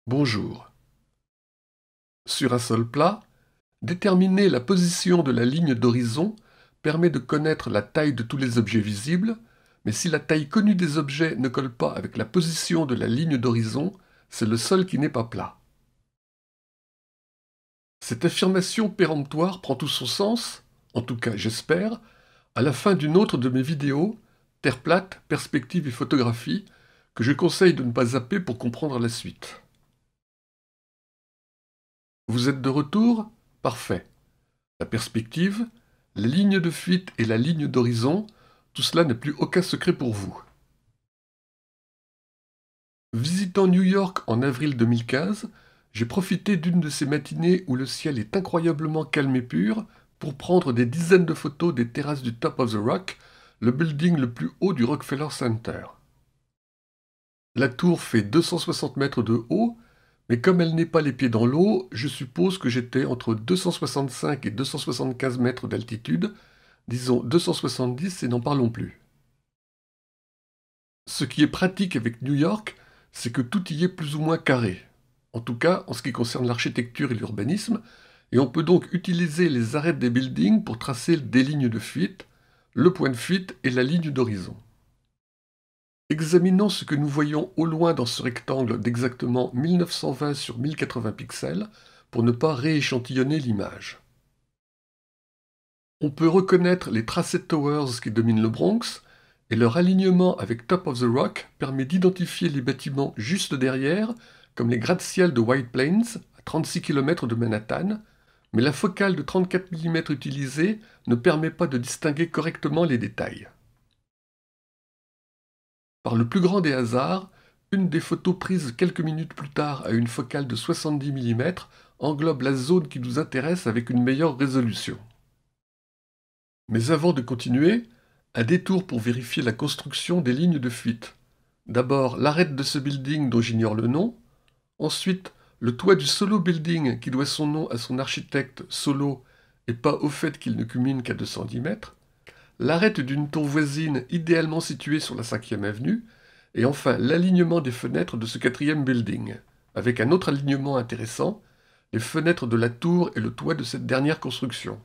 Bonjour. Sur un sol plat, déterminer la position de la ligne d'horizon permet de connaître la taille de tous les objets visibles, mais si la taille connue des objets ne colle pas avec la position de la ligne d'horizon, c'est le sol qui n'est pas plat. Cette affirmation péremptoire prend tout son sens, en tout cas j'espère, à la fin d'une autre de mes vidéos, Terre plate, perspective et photographie, que je conseille de ne pas zapper pour comprendre la suite. Vous êtes de retour? Parfait. La perspective, les lignes de fuite et la ligne d'horizon, tout cela n'est plus aucun secret pour vous. Visitant New York en avril 2015, j'ai profité d'une de ces matinées où le ciel est incroyablement calme et pur pour prendre des dizaines de photos des terrasses du Top of the Rock, le building le plus haut du Rockefeller Center. La tour fait 260 mètres de haut, mais comme elle n'est pas les pieds dans l'eau, je suppose que j'étais entre 265 et 275 mètres d'altitude, disons 270 et n'en parlons plus. Ce qui est pratique avec New York, c'est que tout y est plus ou moins carré, en tout cas en ce qui concerne l'architecture et l'urbanisme, et on peut donc utiliser les arêtes des buildings pour tracer des lignes de fuite, le point de fuite et la ligne d'horizon. Examinons ce que nous voyons au loin dans ce rectangle d'exactement 1920 sur 1080 pixels pour ne pas rééchantillonner l'image. On peut reconnaître les Tracé Towers qui dominent le Bronx, et leur alignement avec Top of the Rock permet d'identifier les bâtiments juste derrière, comme les gratte-ciel de White Plains, à 36 km de Manhattan, mais la focale de 34 mm utilisée ne permet pas de distinguer correctement les détails. Par le plus grand des hasards, une des photos prises quelques minutes plus tard à une focale de 70 mm englobe la zone qui nous intéresse avec une meilleure résolution. Mais avant de continuer, un détour pour vérifier la construction des lignes de fuite. D'abord l'arête de ce building dont j'ignore le nom, ensuite le toit du Solo Building qui doit son nom à son architecte Solo et pas au fait qu'il ne culmine qu'à 210 mètres, l'arête d'une tour voisine idéalement située sur la 5e avenue, et enfin l'alignement des fenêtres de ce 4e building, avec un autre alignement intéressant, les fenêtres de la tour et le toit de cette dernière construction.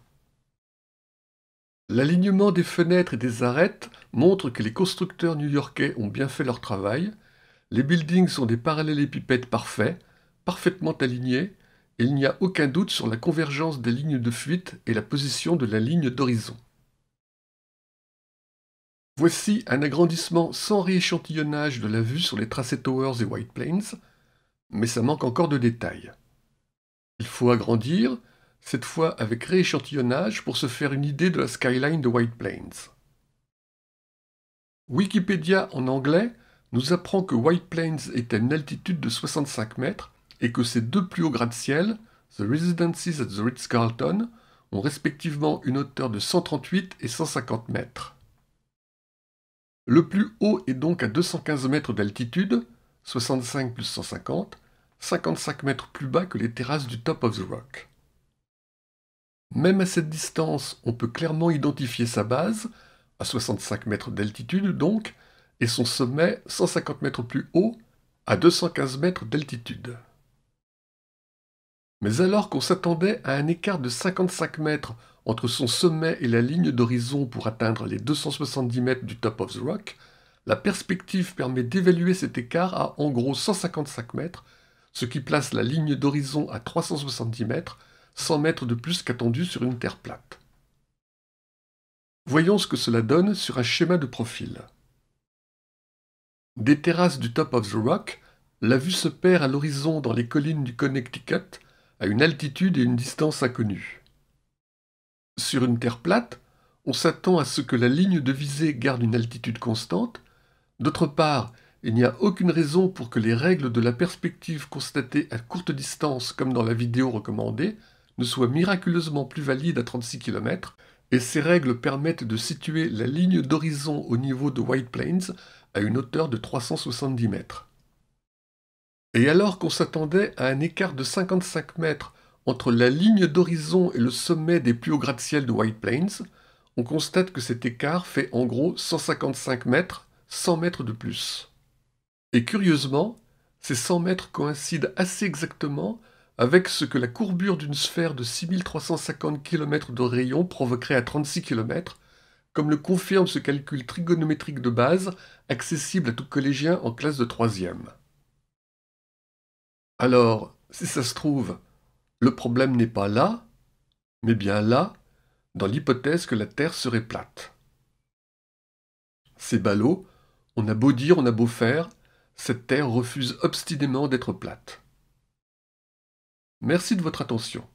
L'alignement des fenêtres et des arêtes montre que les constructeurs new-yorkais ont bien fait leur travail. Les buildings sont des parallélépipèdes parfaits, parfaitement alignés, et il n'y a aucun doute sur la convergence des lignes de fuite et la position de la ligne d'horizon. Voici un agrandissement sans rééchantillonnage de la vue sur les Tracé Towers et White Plains, mais ça manque encore de détails. Il faut agrandir, cette fois avec rééchantillonnage pour se faire une idée de la skyline de White Plains. Wikipédia en anglais nous apprend que White Plains est à une altitude de 65 mètres et que ses deux plus hauts gratte-ciel, The Residences at the Ritz-Carlton, ont respectivement une hauteur de 138 et 150 mètres. Le plus haut est donc à 215 mètres d'altitude, 65 plus 150, 55 mètres plus bas que les terrasses du Top of the Rock. Même à cette distance, on peut clairement identifier sa base, à 65 mètres d'altitude donc, et son sommet 150 mètres plus haut, à 215 mètres d'altitude. Mais alors qu'on s'attendait à un écart de 55 mètres entre son sommet et la ligne d'horizon pour atteindre les 270 mètres du Top of the Rock, la perspective permet d'évaluer cet écart à en gros 155 mètres, ce qui place la ligne d'horizon à 370 mètres, 100 mètres de plus qu'attendu sur une terre plate. Voyons ce que cela donne sur un schéma de profil. Des terrasses du Top of the Rock, la vue se perd à l'horizon dans les collines du Connecticut, à une altitude et une distance inconnues. Sur une terre plate, on s'attend à ce que la ligne de visée garde une altitude constante. D'autre part, il n'y a aucune raison pour que les règles de la perspective constatées à courte distance, comme dans la vidéo recommandée, ne soient miraculeusement plus valides à 36 km, et ces règles permettent de situer la ligne d'horizon au niveau de White Plains à une hauteur de 370 mètres. Et alors qu'on s'attendait à un écart de 55 mètres entre la ligne d'horizon et le sommet des plus hauts gratte-ciel de White Plains, on constate que cet écart fait en gros 155 mètres, 100 mètres de plus. Et curieusement, Ces 100 mètres coïncident assez exactement avec ce que la courbure d'une sphère de 6350 km de rayon provoquerait à 36 km, comme le confirme ce calcul trigonométrique de base accessible à tout collégien en classe de 3e. Alors, si ça se trouve, le problème n'est pas là, mais bien là, dans l'hypothèse que la Terre serait plate. C'est ballot, on a beau dire, on a beau faire, cette Terre refuse obstinément d'être plate. Merci de votre attention.